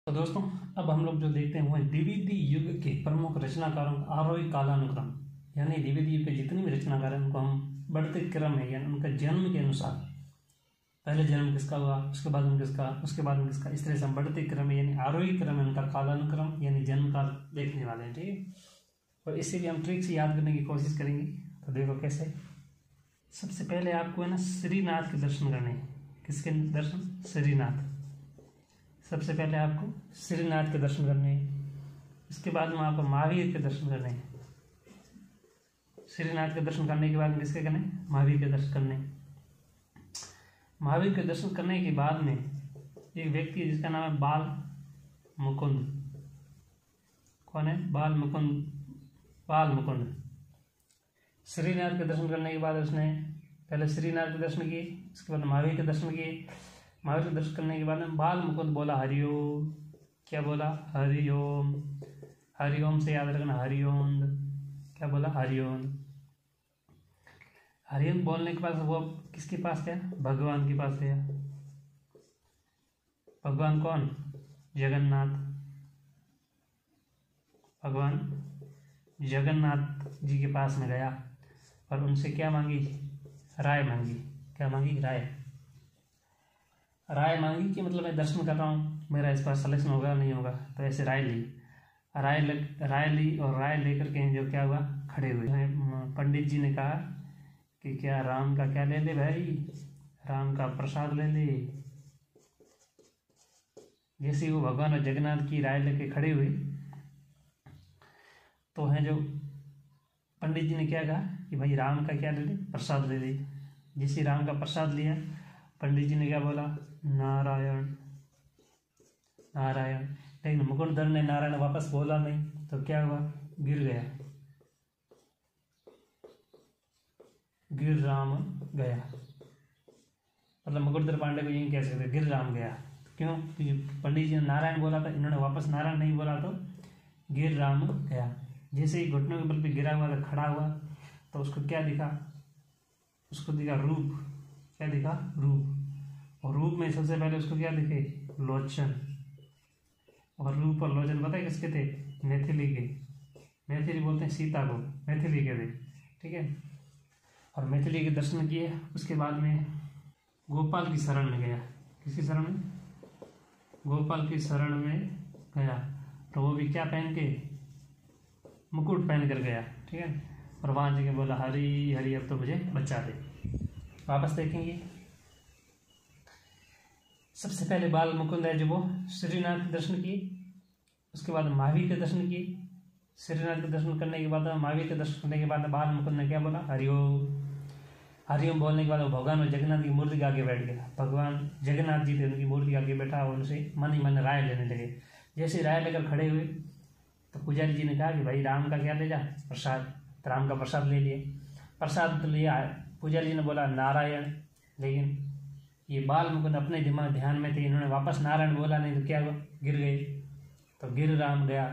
तो दोस्तों, अब हम लोग जो देखते हैं वो है द्विवेदी युग के प्रमुख रचनाकारों का आरोही कालानुक्रम। यानी द्विवेदी युग के जितने भी रचनाकार हैं उनको हम बढ़ते क्रम है यानी उनका जन्म के अनुसार, पहले जन्म किसका हुआ, उसके बाद में किसका, उसके बाद में किसका, इस तरह से हम बढ़ते क्रम है यानी आरोही क्रम है उनका कालानुक्रम यानी जन्म काल देखने वाले हैं। ठीक है, और इससे भी हम ट्रिक से याद करने की कोशिश करेंगे। तो देखो कैसे। सबसे पहले आपको है ना श्रीनाथ के दर्शन करने हैं। किसके दर्शन? श्रीनाथ। सबसे पहले आपको श्रीनाथ के दर्शन करने हैं। इसके बाद में आपको महावीर के दर्शन करने हैं। श्रीनाथ के दर्शन करने के बाद में किसके करने? महावीर के दर्शन करने। महावीर के दर्शन करने के बाद में एक व्यक्ति है जिसका नाम है बाल मुकुंद। कौन है? बाल मुकुंद। बाल मुकुंद। श्रीनाथ के दर्शन करने के बाद उसने पहले श्रीनाथ के दर्शन किए, उसके बाद महावीर के दर्शन किए। महावीर के दर्शन करने के बाद में बाल मुकुंद बोला हरिओम। क्या बोला? हरिओम। हरिओम से याद रखना, हरिओम। क्या बोला? हरिओम। हरिओम बोलने के बाद वो किसके पास गया? भगवान के पास गया। भगवान कौन? जगन्नाथ। भगवान जगन्नाथ जी के पास में गया और उनसे क्या मांगी? राय मांगी। क्या मांगी? राय। राय मांगी कि मतलब मैं दर्शन कर रहा हूँ, मेरा इस पर सिलेक्शन होगा नहीं होगा, तो ऐसे राय ली। राय ली और राय लेकर के जो क्या हुआ, खड़े हुए। पंडित जी ने कहा कि क्या राम का क्या ले ले भाई? राम का प्रसाद ले ले। जैसे ही वो भगवान और जगन्नाथ की राय लेके खड़े हुए तो है जो पंडित जी ने क्या कहा कि भाई राम का क्या ले ले? प्रसाद ले ले। जैसे राम का प्रसाद लिया, पंडित जी ने क्या बोला? नारायण नारायण। लेकिन मुकुंदधर ने नारायण वापस बोला नहीं, तो क्या हुआ? गिर गया। गिर राम गया। मतलब मुकुंदधर पांडे को यही कह सकते, गिर राम गया। क्यों? क्योंकि पंडित जी ने नारायण बोला था, इन्होंने वापस नारायण नहीं बोला, तो गिर राम गया। जैसे ही घुटनों के बल पे गिरा हुआ था, खड़ा हुआ, तो उसको क्या दिखा? उसको दिखा रूप। क्या दिखा? रूप। और रूप में सबसे पहले उसको क्या दिखे? लोचन। और रूप और लोचन पता है किसके थे? मैथिली के। मैथिली बोलते हैं सीता को, मैथिली के थे। ठीक है, और मैथिली के दर्शन किए। उसके बाद में गोपाल की शरण में गया। किसकी शरण में? गोपाल की शरण में गया। तो वो भी क्या पहन के? मुकुट पहन कर गया। ठीक है, और वहाँ जगह बोला हरी हरी अब तो मुझे बचा दे। वापस देखेंगे। सबसे पहले बाल मुकुंद है जो वो श्रीनाथ के दर्शन किए, उसके बाद महावीर के दर्शन किए। श्रीनाथ के दर्शन करने के बाद, महावीर के दर्शन करने के बाद बाल मुकुंद ने क्या बोला? हरिओम। हरिओम बोलने के बाद वो भगवान और जगन्नाथ की मूर्ति के आगे बैठ गया। भगवान जगन्नाथ जी थे, उनकी मूर्ति के आगे बैठा और उनसे मन ही मन राय लेने लगे। जैसे राय लेकर खड़े हुए तो पुजारी जी ने कहा कि भाई राम का क्या ले जा? प्रसाद। राम का प्रसाद ले लिए। प्रसाद लिया। पुजारी जी ने बोला नारायण, लेकिन ये बाल मुकुंद अपने दिमाग ध्यान में थे, इन्होंने वापस नारायण बोला नहीं, तो क्या हुआ? गिर गए। तो गिर राम गया,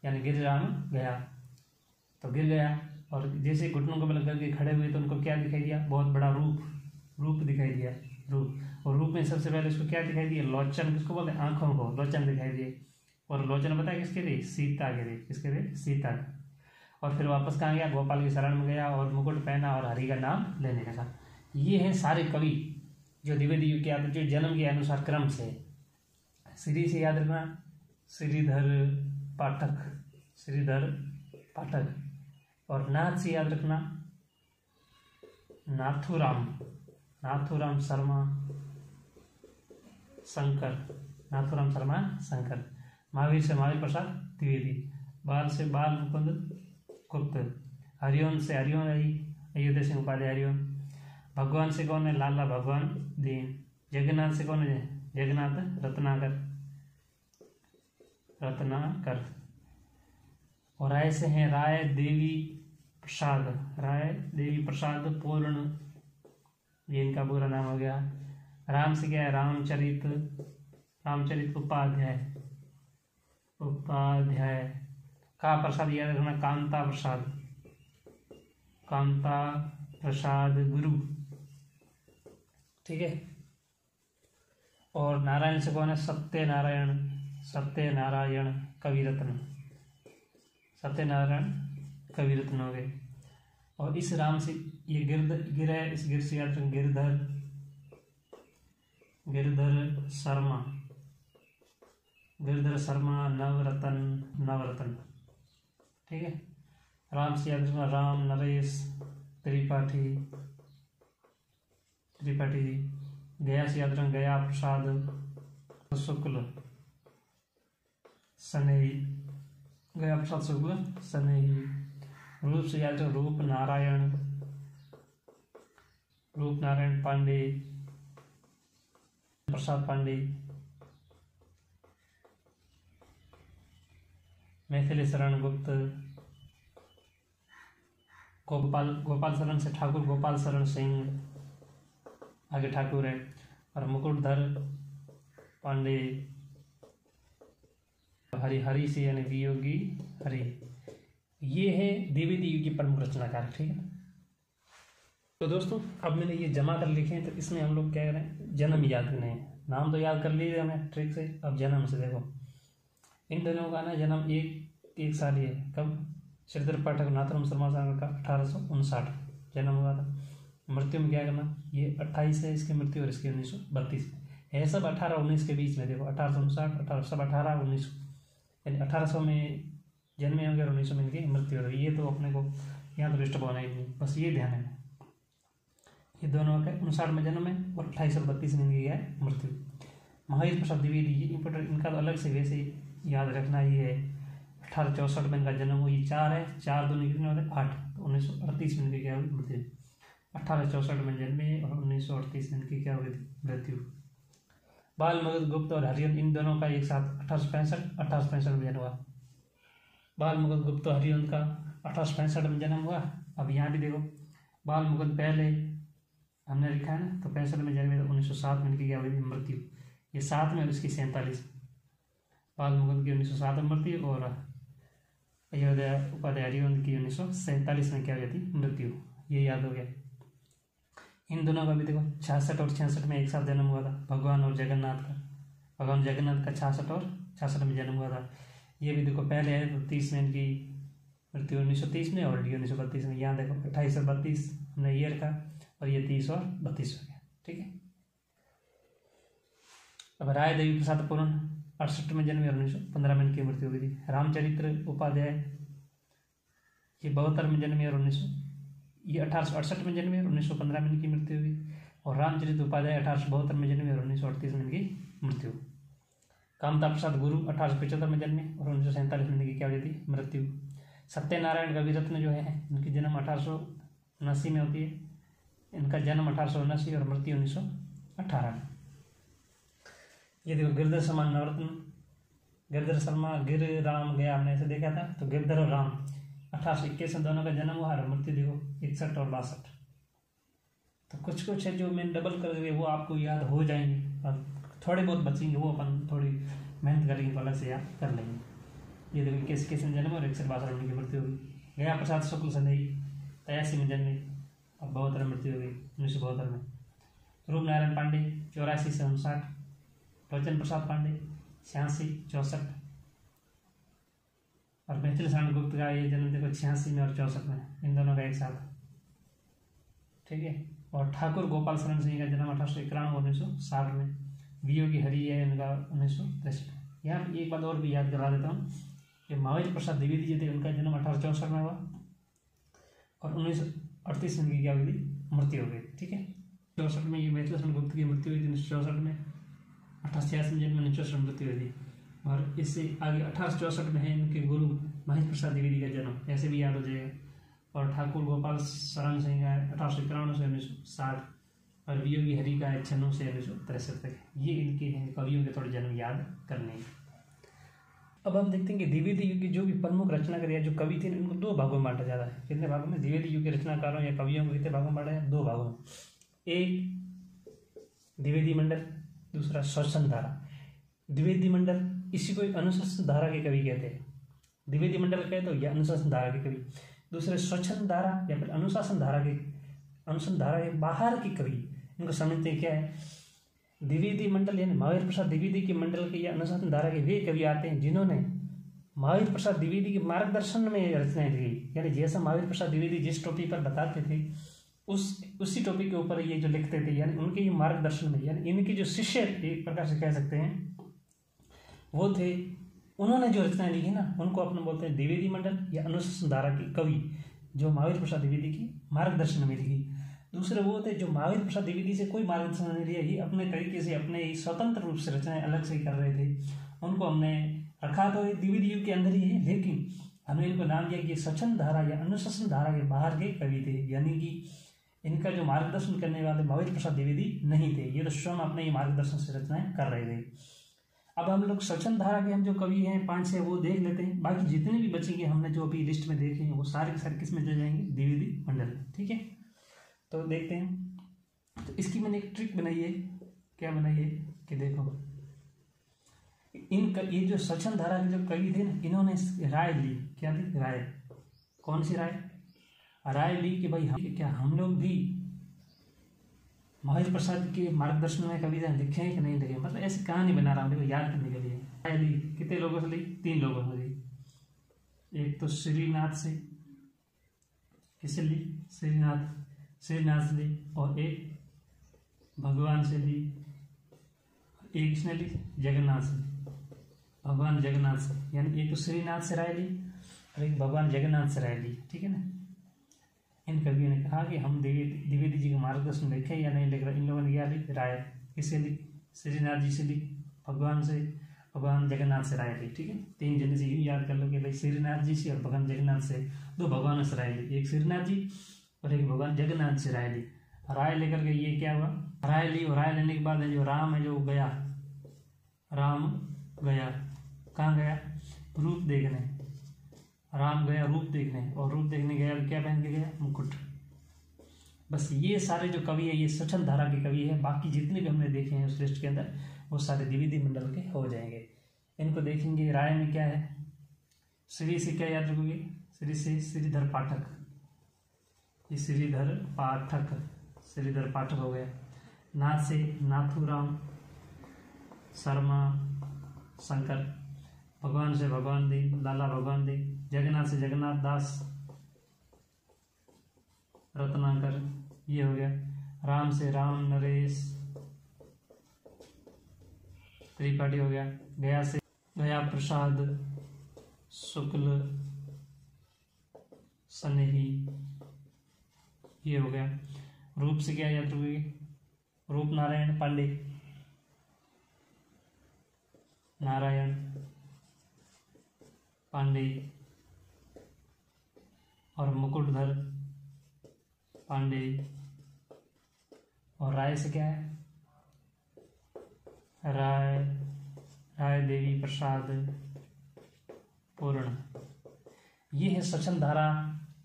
यानी गिर राम गया। तो गिर गया और जैसे घुटनों को बल करके खड़े हुए तो उनको क्या दिखाई दिया? बहुत बड़ा रूप दिखाई दिया। रूप। और रूप में सबसे पहले उसको क्या दिखाई दिया? लोचन। किसको बोलते हैं? आंखों को लोचन दिखाई दिए। और लोचन पता है किसके थे? सीता के थे। किसके थे? सीता के। और फिर वापस कहाँ गया? गोपाल की शरण में गया और मुकुट पहना और हरि का नाम लेने लगा। ये हैं सारे कवि जो द्विवेदी युग के आते, जो जन्म के अनुसार क्रम से। श्री से याद रखना, श्रीधर पाठक। श्रीधर पाठक। और नाथ से याद रखना, नाथुराम। नाथुराम शर्मा शंकर। नाथुराम शर्मा शंकर। महावीर से महावीर प्रसाद द्विवेदी। बाल से बाल मुकुंद गुप्त। हरिओम से हरिओम अयोध्या सिंह उपाध्याय हरिओम। भगवान से कौन है? लाला भगवान दीन। जगन्नाथ से कौन है? जगन्नाथ रत्नाकर। रत्नाकर। और राय से हैं राय देवी प्रसाद। राय देवी प्रसाद पूर्ण, ये इनका पूरा नाम हो गया। राम से क्या है? रामचरित। रामचरित उपाध्याय। उपाध्याय का प्रसाद याद रखना, कांता प्रसाद। कांता प्रसाद गुरु। ठीक है, और नारायण से कौन है? सत्यनारायण। सत्यनारायण कविरत्न, सत्यनारायण कविरत्न हो गए। और इस राम से ये गिर है, इस गिर से याद रखें गिरधर शर्मा, गिरधर शर्मा नवरत्न, ठीक है। राम से याद रखना राम नरेश त्रिपाठी, गया से याद रखना गया प्रसाद शुक्ल सनेही, गया प्रसाद शुक्ल सनेही। रूप से याद रखना रूप नारायण पांडे, प्रसाद पांडे। मैथिली शरण गुप्त, गोपाल शरण से ठाकुर गोपाल शरण सिंह, आगे ठाकुर है। और मुकुटधर पांडे, हरि से यानी वियोगी हरि। ये है द्विवेदी युग के प्रमुख रचनाकार, ठीक है। तो दोस्तों अब मैंने ये जमा कर लिखे हैं, तो इसमें हम लोग क्या करें, जन्म याद करने हैं। नाम तो याद कर लीजिए हमें ट्रिक से, अब जन्म से देखो। इन दोनों का ना जन्म एक साल ही है। कब? श्रीधर पाठक नाथुराम शर्मा सागर का 1859 जन्म हुआ था। मृत्यु में क्या करना, ये 28 है इसकी मृत्यु और इसकी 1932 है सब 18-19 के बीच में। देखो 1859 सब 18-19 यानी 1800 में जन्मे होंगे और 1900 में इनकी मृत्यु हो रही। ये तो अपने को यहाँ तो डिस्टर्ब होना ही नहीं, बस ये ध्यान है। ये दोनों का 59 में जन्म है और 2832 में इनकी है मृत्यु। महावीर प्रसाद द्विवेदी, ये इंपॉर्टेंट, इनका तो अलग से वैसे याद रखना ही है। 1864 में इनका जन्म हुआ, ये 4 है, 4 दूनी कितने होते हैं 8, तो 1938 में इनकी क्या हुई मृत्यु। 1864 में जन्मे और 1938 में इनकी क्या हुई थी मृत्यु। बाल मुकुंद गुप्त और हरिवंश, इन दोनों का एक साथ 1865 में जन्म हुआ। बाल मुकुंद गुप्त और हरिवंश का 1865 में जन्म हुआ। अब यहाँ भी देखो बाल मुकुंद पहले हमने लिखा है ना, तो 65 में जन्मे, तो 1907 में इनकी क्या हुई थी मृत्यु। ये 7 में और इसकी 47। बाल मुकुंद की 1907 में मृत्यु और अयोध्या उपाध्याय हरिवंश की 1947 में क्या हुई थी मृत्यु। ये याद हो गया। इन दोनों का भी देखो 66 और 66 में एक साथ जन्म हुआ था। भगवान जगन्नाथ का 66 और 66 में जन्म हुआ था। ये भी देखो पहले है तो 30 में इनकी मृत्यु 1930 में और 1932 में। यहाँ देखो 28 और 32 हमने ये रखा और ये 30 और 32 हो गया, ठीक है। अब राय देवी प्रसाद पूर्ण 68 में जन्मे और 1915 में इनकी मृत्यु हुई थी। रामचरित्र उपाध्याय ये 72 में जन्मे और 1868 में जन्मे और 1915 में इनकी मृत्यु हुई। और रामचरित्र उपाध्याय 1872 में जन्मे और 1938 में इनकी मृत्यु। कामता प्रसाद गुरु 1875 में जन्मे और 1947 में इनकी क्या हुई थी मृत्यु। सत्यनारायण कविरत्न जो है इनकी जन्म 1879 में होती है, इनका जन्म 1879 और मृत्यु 1918 में। ये देखो गिरधर शर्मा नवरत्न, गिरधर शर्मा गिर राम गया, हमने ऐसे देखा था। तो गिरधर और राम 1821 में दोनों का जन्म हुआ और मृत्यु देखो 61 और 62। तो कुछ है जो मैं डबल कर देंगे वो आपको याद हो जाएंगे, और थोड़े बहुत बचेंगे वो अपन थोड़ी मेहनत करेंगे तो अलग से याद कर लेंगे। ये देखो 21 में जन्म और 61-62 में इनकी मृत्यु हुई। गया प्रसाद शुक्ल सनेही 83 में जन्मे और 72 में मृत्यु हो गई 1972 में। रूप नारायण पांडे 84 से 59। लोचन प्रसाद पांडे 86-64। और मैथिली शरण गुप्त का ये जन्म देखो 86 में और 64 में, इन दोनों का एक साथ, ठीक है। और ठाकुर गोपाल शरण सिंह का जन्म 1891 और 1960 में। वियोगी हरि है इनका 1963 में। यहाँ पर एक बात और भी याद करा देता हूँ कि महावीर प्रसाद द्विवेदी जी थे, उनका जन्म 1864 में हुआ और 1938 में इनकी क्या हुई थी मृत्यु हो गई, ठीक है। 64 में ये मैथिली शरण गुप्त की मृत्यु हुई थी 1964 में। 1886 में जन्म 1964 में मृत्यु हुई थी। और इससे आगे 1864 में है इनके गुरु महेश प्रसाद द्विवेदी का जन्म, ऐसे भी याद हो जाएगा। और ठाकुर गोपाल शरण सिंह का 1891 से 1960 और वियोगी हरि का 96 से 1963 तक। ये इनके हैं कवियों के थोड़े जन्म याद करने। अब हम देखते हैं कि द्विवेदी युग के जो भी प्रमुख रचनाकार या जो कवि थे इनको 2 भागों में बांटा जाता है। कितने भागों में? द्विवेदी युग के रचनाकारों या कवियों को कितने भागों में बांटा है? 2 भागों में। एक द्विवेदी मंडल, दूसरा स्वच्छंद धारा। द्विवेदी मंडल इसी को अनुशासन धारा के कवि कहते हैं। द्विवेदी मंडल कहते हो या अनुशासन धारा के कवि। दूसरे स्वच्छंद धारा या फिर अनुशासन धारा के बाहर के कवि, इनको समझते हैं क्या है द्विवेदी मंडल यानी महावीर प्रसाद द्विवेदी के मंडल के या अनुशासन धारा के वे कवि आते हैं जिन्होंने महावीर प्रसाद द्विवेदी के मार्गदर्शन में रचनाएं लिखी। यानी जैसा महावीर प्रसाद द्विवेदी जिस टॉपिक पर बताते थे उसी टॉपिक के ऊपर ये जो लिखते थे, यानी उनके ये मार्गदर्शन में, यानी इनके जो शिष्य एक प्रकार से कह सकते हैं वो थे, उन्होंने जो रचनाएं लिखी ना उनको अपने बोलते हैं द्विवेदी मंडल या अनुशासन धारा के कवि, जो महावीर प्रसाद द्विवेदी की मार्गदर्शन में लिखी। दूसरे वो थे जो महावीर प्रसाद द्विवेदी से कोई मार्गदर्शन नहीं लिया, ही अपने तरीके से अपने ही स्वतंत्र रूप से रचनाएं अलग से कर रहे थे। उनको हमने रखा तो द्विवेदी युग के अंदर ही है, लेकिन हमने इनको नाम दिया कि स्वच्छंद धारा या अनुशासन धारा के बाहर के कवि थे, यानी कि इनका जो मार्गदर्शन करने वाले महावीर प्रसाद द्विवेदी नहीं थे, ये तो स्वयं अपने ही मार्गदर्शन से रचनाएं कर रहे थे। अब हम लोग स्वच्छंद धारा के हम जो कवि हैं 5-6 वो देख लेते हैं, बाकी जितने भी बचेंगे हमने जो अभी लिस्ट में देखे हैं वो सारे के सारे किस में जो जाएंगे, द्विवेदी मंडल। ठीक है, तो देखते हैं। तो इसकी मैंने एक ट्रिक बनाई है। क्या बनाई है कि देखो ये जो स्वच्छंद धारा के जो कवि थे ना, इन्होंने राय ली। क्या ली? राय। कौन सी राय? राय ली कि भाई हम लोग भी महावीर प्रसाद के मार्गदर्शन में कविता लिखे हैं कि नहीं लिखे, मतलब ऐसी कहानी बना रहा हूँ देखो याद करने के लिए। राय ली कितने लोगों से ली? 3 लोगों से ली। एक तो श्रीनाथ से, किसे ली? श्रीनाथ से ली, और एक भगवान से ली, एक किसने ली? जगन्नाथ से, भगवान जगन्नाथ से। यानी एक तो श्रीनाथ से राय ली और एक भगवान जगन्नाथ से राय ली। ठीक है ना। इन कवियों ने कहा कि हम द्विवेदी जी का मार्गदर्शन लिखे या नहीं लिख रहे। इन लोगों ने क्या ली? राय। किससे ली? श्रीनाथ जी से ली, भगवान से, भगवान जगन्नाथ से राय ली। ठीक है, 3 जने से यूँ याद कर लो कि भाई श्रीनाथ जी से और भगवान जगन्नाथ से, 2 भगवानों से राय ली, एक श्रीनाथ जी और एक भगवान जगन्नाथ से राय ली। राय लेकर के ये क्या हुआ? राय ली, और राय लेने के बाद जो राम है जो गया, राम गया कहाँ गया? रूप देखने। राम गया रूप देखने, और रूप देखने गया क्या पहन के गया? मुकुट। बस ये सारे जो कवि है ये स्वच्छंद धारा के कवि है। बाकी जितने भी हमने देखे हैं उस लिस्ट के अंदर वो सारे द्विवेदी मंडल के हो जाएंगे। इनको देखेंगे। राय में क्या है? श्री से क्या याद रखोगे? श्री से श्रीधर पाठक, ये श्रीधर पाठक हो गया। नाथ से नाथूराम शर्मा शंकर, भगवान से भगवान दे, लाला भगवान दे, जगन्नाथ से जगन्नाथ दास रत्नाकर, ये हो गया। राम से राम नरेश त्रिपाठी हो गया। गया से गया प्रसाद शुक्ल स्नेही, ये हो गया। रूप से क्या याद रखोगे? रूप नारायण पांडे, नारायण पांडे, और मुकुटधर पांडे। और राय से क्या है? राय देवी प्रसाद पूर्ण। ये है स्वच्छंद धारा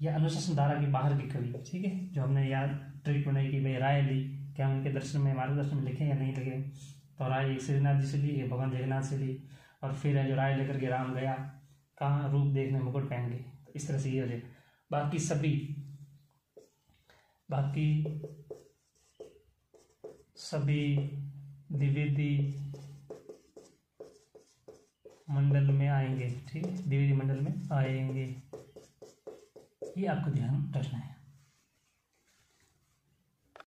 या अनुशासन धारा के बाहर के कवि। ठीक है, जो हमने याद ट्रिक बनाई कि भाई राय ली, क्या उनके दर्शन में मार्गदर्शन में लिखे या नहीं लिखे। तो राय श्रीनाथ जी से ली, भगवान जगन्नाथ से ली, और फिर है जो राय लेकर के राम गया कहाँ? रूप देखने, मुकुट पहन के। तो इस तरह से ये हो जाए। बाकी सभी द्विवेदी मंडल में आएंगे। ठीक है, द्विवेदी मंडल में आएंगे, ये आपको ध्यान रखना है।